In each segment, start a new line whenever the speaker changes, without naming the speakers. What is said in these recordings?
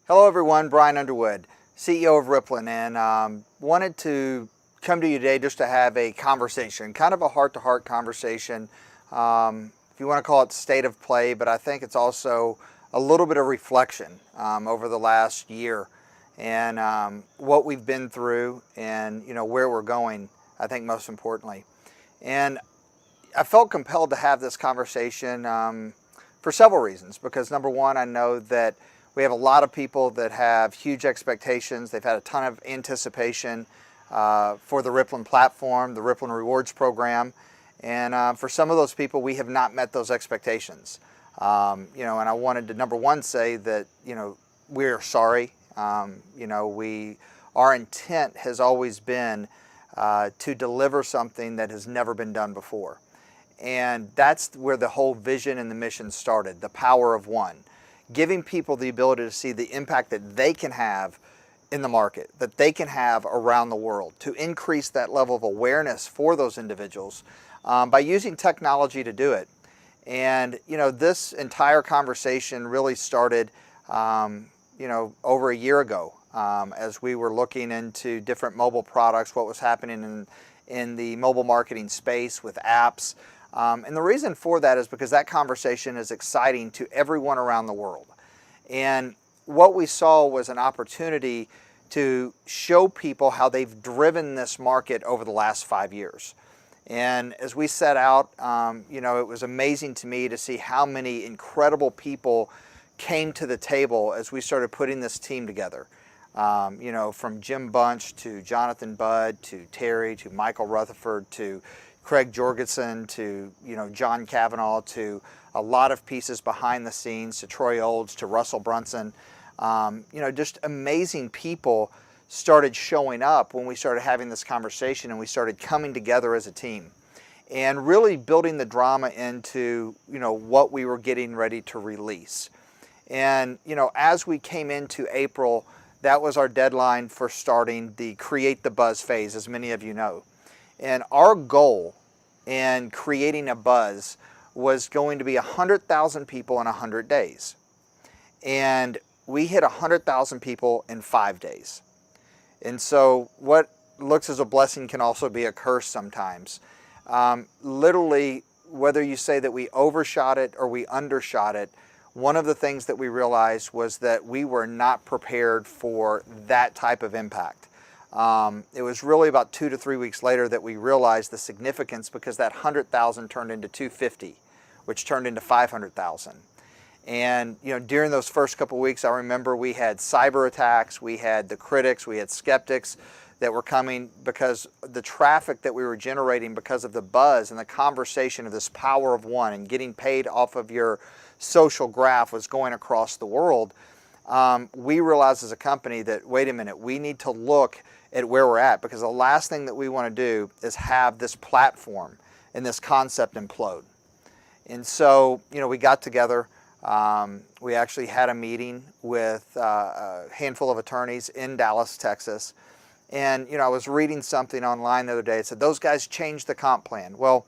Hello everyone, Brian Underwood, CEO of Ripplen, and wanted to come to you today just to have a conversation, kind of a heart-to-heart conversation. If you want to call it state of play, but I think it's also a little bit of reflection over the last year and what we've been through and where we're going, I think most importantly. And I felt compelled to have this conversation for several reasons, because number one, I know that we have a lot of people that have huge expectations. They've had a ton of anticipation for the Ripplen platform, the Ripplen Rewards program. And for some of those people, we have not met those expectations. And I wanted to, number one, say that, we are sorry. Our intent has always been to deliver something that has never been done before. And that's where the whole vision and the mission started, the power of one. Giving people the ability to see the impact that they can have in the market, that they can have around the world, to increase that level of awareness for those individuals by using technology to do it. And this entire conversation really started over a year ago as we were looking into different mobile products, what was happening in the mobile marketing space with apps. And the reason for that is because that conversation is exciting to everyone around the world. And what we saw was an opportunity to show people how they've driven this market over the last 5 years. And as we set out, it was amazing to me to see how many incredible people came to the table as we started putting this team together. From Jim Bunch to Jonathan Budd to Terry to Michael Rutherford to Craig Jorgensen to John Kavanaugh to a lot of pieces behind the scenes to Troy Olds to Russell Brunson. Just amazing people started showing up when we started having this conversation and we started coming together as a team and really building the drama into what we were getting ready to release. And as we came into April, that was our deadline for starting the Create the Buzz phase, as many of you know. And our goal in creating a buzz was going to be 100,000 people in 100 days. And we hit 100,000 people in 5 days. And so what looks as a blessing can also be a curse sometimes. Literally, whether you say that we overshot it or we undershot it, one of the things that we realized was that we were not prepared for that type of impact. It was really about 2 to 3 weeks later that we realized the significance, because that 100,000 turned into 250, which turned into 500,000. And during those first couple of weeks, I remember we had cyber attacks, we had the critics, we had skeptics that were coming because the traffic that we were generating because of the buzz and the conversation of this power of one and getting paid off of your social graph was going across the world. We realized as a company that, wait a minute, we need to look at where we're at, because the last thing that we want to do is have this platform and this concept implode. And so, we got together. We actually had a meeting with a handful of attorneys in Dallas, Texas. And, I was reading something online the other day. It said, those guys changed the comp plan. Well,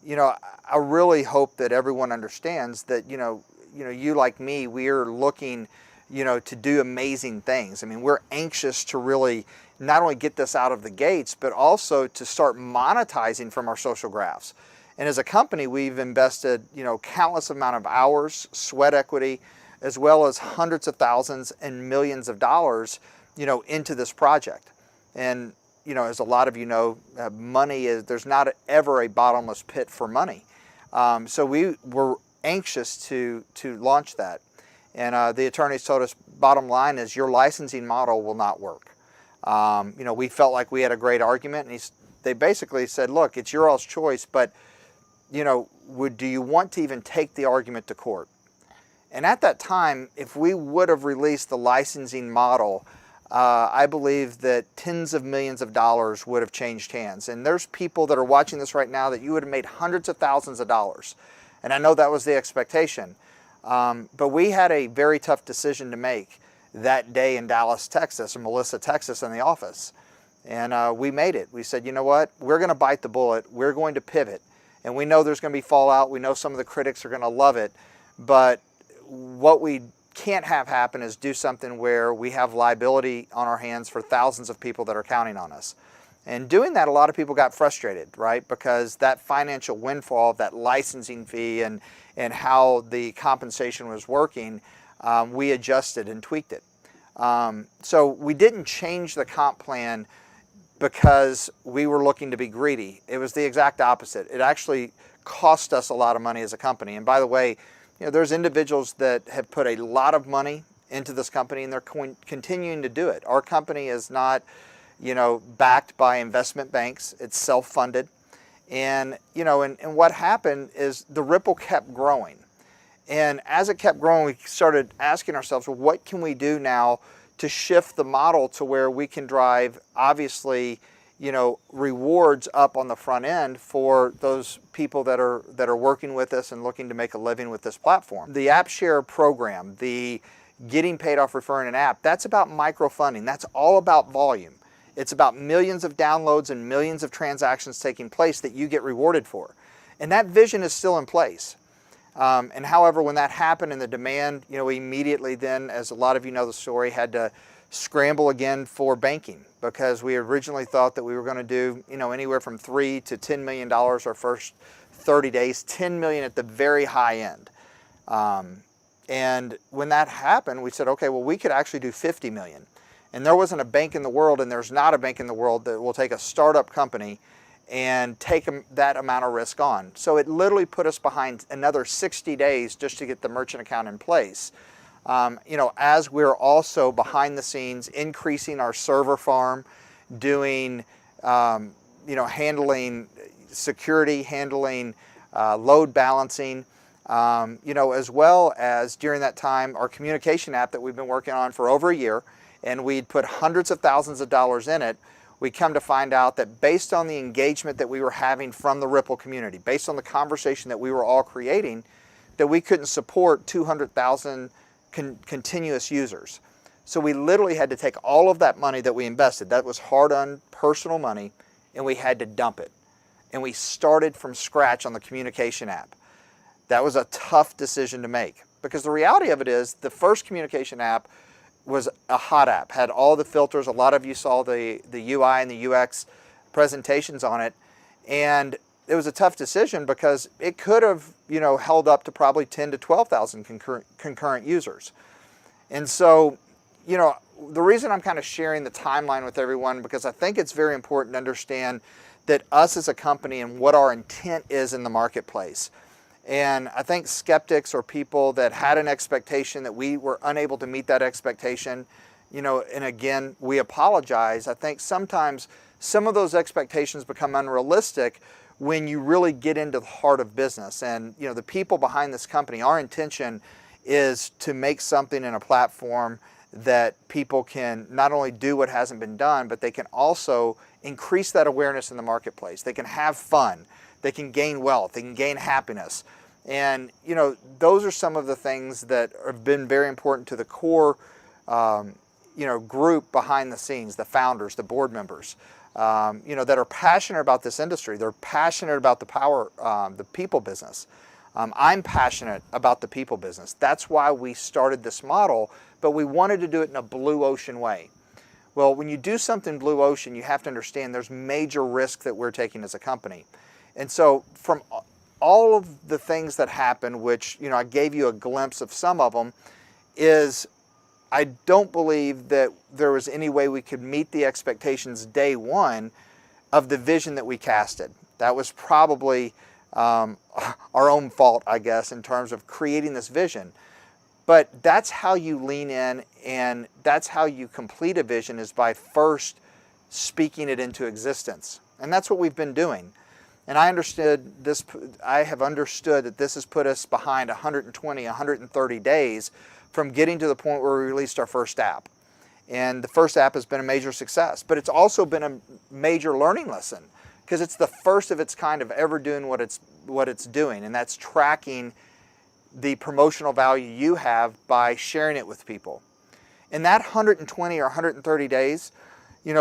I really hope that everyone understands that, you like me, we're looking, to do amazing things. I mean, we're anxious to really not only get this out of the gates, but also to start monetizing from our social graphs. And as a company, we've invested, countless amount of hours, sweat equity, as well as hundreds of thousands and millions of dollars, into this project. And, as a lot of money is, there's not ever a bottomless pit for money. So we were anxious to launch that. And the attorneys told us, bottom line is your licensing model will not work. We felt like we had a great argument, and they basically said, look, it's your all's choice, but do you want to even take the argument to court? And at that time, if we would have released the licensing model, I believe that tens of millions of dollars would have changed hands. And there's people that are watching this right now that you would have made hundreds of thousands of dollars. And I know that was the expectation. But we had a very tough decision to make that day in Dallas, Texas, or Melissa, Texas, in the office. And we made it. We said, you know what? We're going to bite the bullet. We're going to pivot. And we know there's going to be fallout. We know some of the critics are going to love it. But what we can't have happen is do something where we have liability on our hands for thousands of people that are counting on us. And doing that, a lot of people got frustrated, right? Because that financial windfall, that licensing fee, and how the compensation was working, we adjusted and tweaked it. So we didn't change the comp plan because we were looking to be greedy. It was the exact opposite. It actually cost us a lot of money as a company. And by the way, there's individuals that have put a lot of money into this company, and they're continuing to do it. Our company is not, backed by investment banks. It's self-funded. And, and what happened is the ripple kept growing. And as it kept growing, we started asking ourselves, well, what can we do now to shift the model to where we can drive, obviously, rewards up on the front end for those people that are working with us and looking to make a living with this platform. The App Share program, the getting paid off referring an app, that's about microfunding. That's all about volume. It's about millions of downloads and millions of transactions taking place that you get rewarded for. And that vision is still in place. And however, when that happened and the demand, we immediately then, as a lot of you know the story, had to scramble again for banking, because we originally thought that we were going to do, anywhere from $3 to $10 million our first 30 days, 10 million at the very high end. And when that happened, we said, okay, well, we could actually do 50 million. And there wasn't a bank in the world, and there's not a bank in the world that will take a startup company and take that amount of risk on. So it literally put us behind another 60 days just to get the merchant account in place. As we're also behind the scenes increasing our server farm, doing, handling security, handling load balancing, as well as during that time, our communication app that we've been working on for over a year, and we'd put hundreds of thousands of dollars in it. We come to find out that based on the engagement that we were having from the Ripple community, based on the conversation that we were all creating, that we couldn't support 200,000 continuous users. So we literally had to take all of that money that we invested, that was hard-earned personal money, and we had to dump it. And we started from scratch on the communication app. That was a tough decision to make, because the reality of it is the first communication app was a hot app, had all the filters. A lot of you saw the UI and the UX presentations on it, and it was a tough decision because it could have held up to probably 10 to 12,000 concurrent users. And so the reason I'm kind of sharing the timeline with everyone, because I think it's very important to understand that us as a company and what our intent is in the marketplace. And I think skeptics or people that had an expectation that we were unable to meet that expectation, and again, we apologize. I think sometimes some of those expectations become unrealistic when you really get into the heart of business. And the people behind this company, our intention is to make something in a platform that people can not only do what hasn't been done, but they can also increase that awareness in the marketplace. They can have fun. They can gain wealth, they can gain happiness. And those are some of the things that have been very important to the core group behind the scenes, the founders, the board members, that are passionate about this industry. They're passionate about the people business. I'm passionate about the people business. That's why we started this model, but we wanted to do it in a blue ocean way. Well, when you do something blue ocean, you have to understand there's major risk that we're taking as a company. And so from all of the things that happened, which I gave you a glimpse of some of them, is I don't believe that there was any way we could meet the expectations day one of the vision that we casted. That was probably our own fault, I guess, in terms of creating this vision. But that's how you lean in, and that's how you complete a vision, is by first speaking it into existence. And that's what we've been doing. And I have understood that this has put us behind 120, 130 days from getting to the point where we released our first app. And the first app has been a major success, but it's also been a major learning lesson, because it's the first of its kind of ever doing what it's doing, and that's tracking the promotional value you have by sharing it with people. In that 120 or 130 days,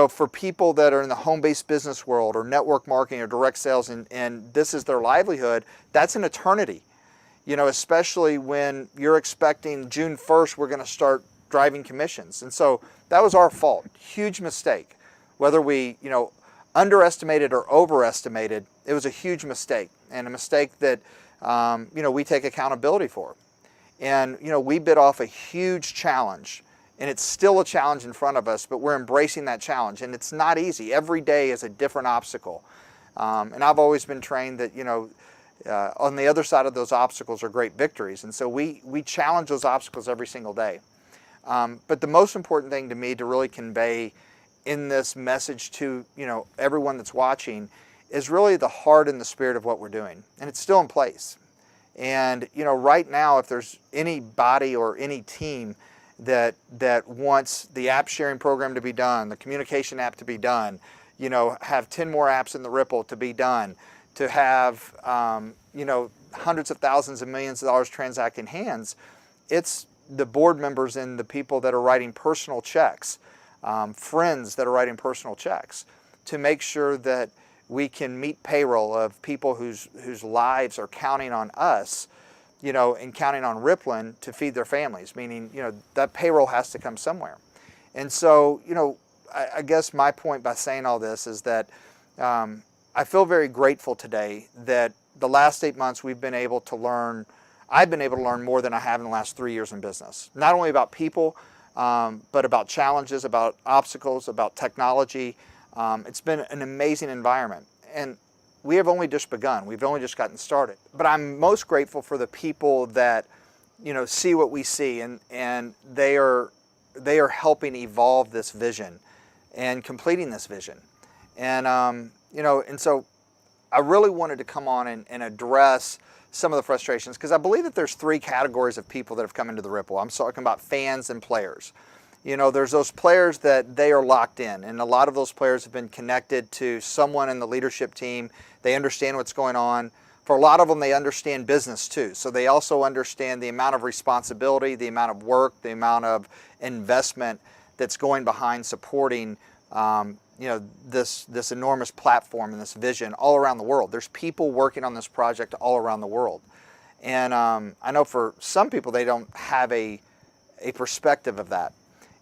for people that are in the home-based business world or network marketing or direct sales, and this is their livelihood, that's an eternity. especially when you're expecting June 1st, we're going to start driving commissions. And so that was our fault. Huge mistake. Whether we, underestimated or overestimated, it was a huge mistake, and a mistake that, we take accountability for. And, we bit off a huge challenge, and it's still a challenge in front of us, but we're embracing that challenge. And it's not easy. Every day is a different obstacle. And I've always been trained that, on the other side of those obstacles are great victories. And so we challenge those obstacles every single day. But the most important thing to me to really convey in this message to, everyone that's watching is really the heart and the spirit of what we're doing. And it's still in place. And, right now, if there's anybody or any team that wants the app sharing program to be done, the communication app to be done, have 10 more apps in the Ripple to be done, to have, hundreds of thousands and millions of dollars transacting hands, it's the board members and the people that are writing personal checks, friends that are writing personal checks, to make sure that we can meet payroll of people whose lives are counting on us, and counting on Ripplen to feed their families, meaning, that payroll has to come somewhere. And so, I guess my point by saying all this is that I feel very grateful today that the last 8 months I've been able to learn more than I have in the last 3 years in business. Not only about people, but about challenges, about obstacles, about technology. It's been an amazing environment. And we have only just begun. We've only just gotten started. But I'm most grateful for the people that, see what we see, and they are helping evolve this vision and completing this vision. And, and so I really wanted to come on and address some of the frustrations, because I believe that there's 3 categories of people that have come into the Ripple. I'm talking about fans and players. There's those players that they are locked in, and a lot of those players have been connected to someone in the leadership team. They understand what's going on. For a lot of them, they understand business too. So they also understand the amount of responsibility, the amount of work, the amount of investment that's going behind supporting this enormous platform and this vision all around the world. There's people working on this project all around the world. And I know for some people, they don't have a perspective of that.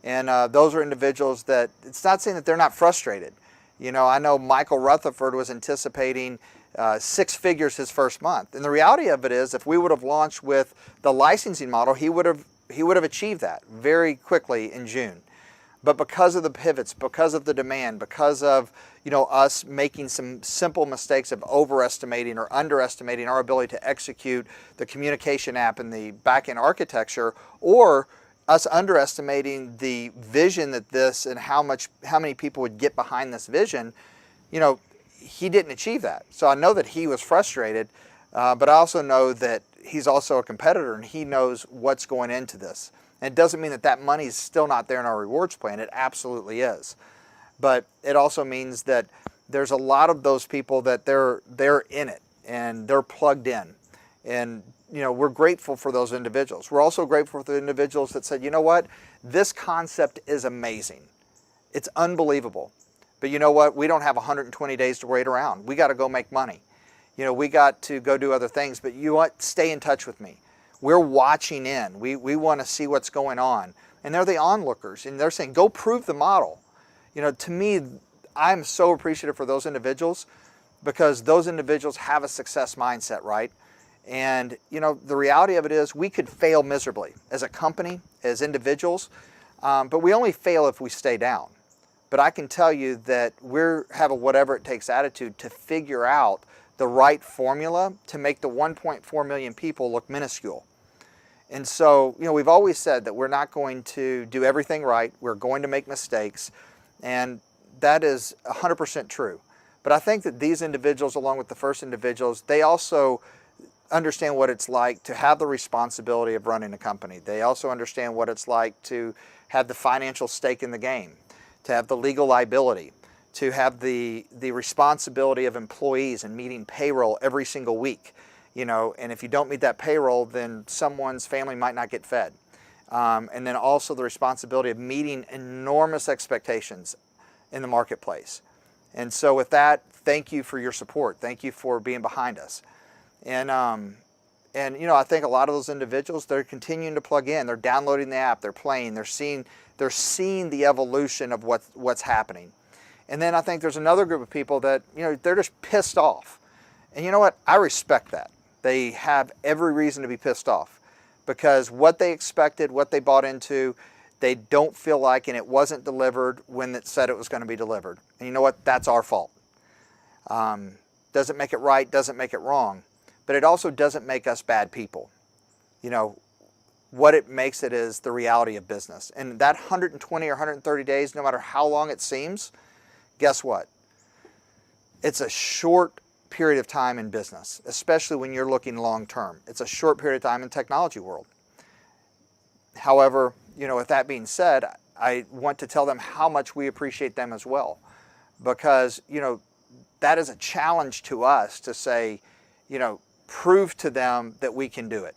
And those are individuals that, it's not saying that they're not frustrated. I know Michael Rutherford was anticipating 6 figures his first month. And the reality of it is, if we would have launched with the licensing model, he would have achieved that very quickly in June. But because of the pivots, because of the demand, because of us making some simple mistakes of overestimating or underestimating our ability to execute the communication app and the back-end architecture, or us underestimating the vision that this and how many people would get behind this vision, he didn't achieve that. So I know that he was frustrated, but I also know that he's also a competitor and he knows what's going into this. And it doesn't mean that money is still not there in our rewards plan. It absolutely is. But it also means that there's a lot of those people that they're in it and they're plugged in. And we're grateful for those individuals. We're also grateful for the individuals that said, you know what, this concept is amazing. It's unbelievable. But you know what, we don't have 120 days to wait around. We got to go make money. We got to go do other things, but stay in touch with me. We're watching in. We want to see what's going on. And they're the onlookers, and they're saying, go prove the model. To me, I'm so appreciative for those individuals, because those individuals have a success mindset, right? And, the reality of it is we could fail miserably as a company, as individuals, but we only fail if we stay down. But I can tell you that we have a whatever it takes attitude to figure out the right formula to make the 1.4 million people look minuscule. And so, we've always said that we're not going to do everything right. We're going to make mistakes. And that is 100% true. But I think that these individuals, along with the first individuals, they also understand what it's like to have the responsibility of running a company. They also understand what it's like to have the financial stake in the game, to have the legal liability, to have the responsibility of employees and meeting payroll every single week. And if you don't meet that payroll, then someone's family might not get fed. And then also the responsibility of meeting enormous expectations in the marketplace. And so with that, thank you for your support. Thank you for being behind us. And And I think a lot of those individuals, they're continuing to plug in. They're downloading the app. They're playing. They're seeing the evolution of what's happening. And then I think there's another group of people that they're just pissed off. And you know what? I respect that. They have every reason to be pissed off because what they expected, what they bought into, they don't feel like, and it wasn't delivered when it said it was going to be delivered. And you know what? That's our fault. Doesn't make it right, doesn't make it wrong, but it also doesn't make us bad people. What it makes it is the reality of business. And that 120 or 130 days, no matter how long it seems, guess what? It's a short period of time in business, especially when you're looking long term. It's a short period of time in the technology world. However, with that being said, I want to tell them how much we appreciate them as well, because that is a challenge to us to say, prove to them that we can do it.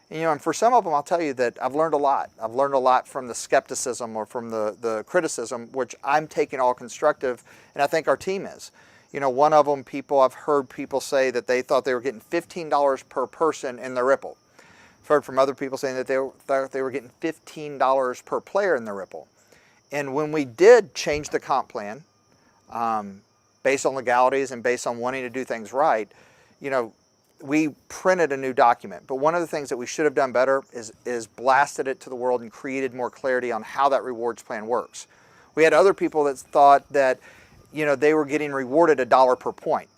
And for some of them, I'll tell you that I've learned a lot. I've learned a lot from the skepticism or from the criticism, which I'm taking all constructive, and I think our team is. One of them, I've heard people say that they thought they were getting $15 per person in the Ripple. I've heard from other people saying that they thought they were getting $15 per player in the Ripple. And when we did change the comp plan, based on legalities and based on wanting to do things right, we printed a new document. But one of the things that we should have done better is blasted it to the world and created more clarity on how that rewards plan works. We had other people that thought that they were getting rewarded $1 per point.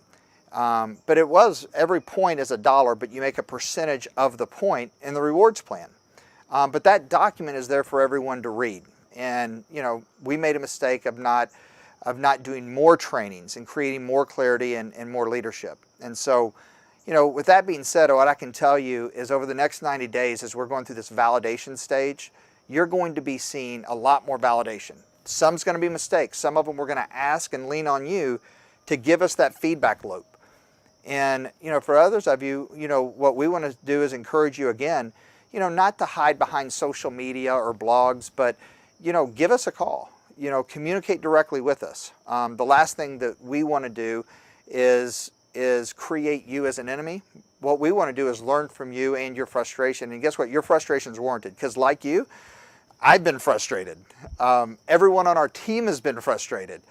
But it was, every point is $1, but you make a percentage of the point in the rewards plan. But that document is there for everyone to read. And we made a mistake of not doing more trainings and creating more clarity and more leadership. And so, with that being said, what I can tell you is over the next 90 days, as we're going through this validation stage, you're going to be seeing a lot more validation. Some's going to be mistakes. Some of them we're going to ask and lean on you to give us that feedback loop. And, for others of you, what we want to do is encourage you again, not to hide behind social media or blogs, but, give us a call. Communicate directly with us. The last thing that we want to do is create you as an enemy. What we want to do is learn from you and your frustration. And guess what? Your frustration is warranted because like you, I've been frustrated. Everyone on our team has been frustrated.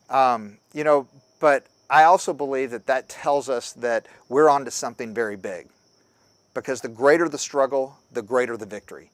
But I also believe that tells us that we're onto something very big, because the greater the struggle, the greater the victory.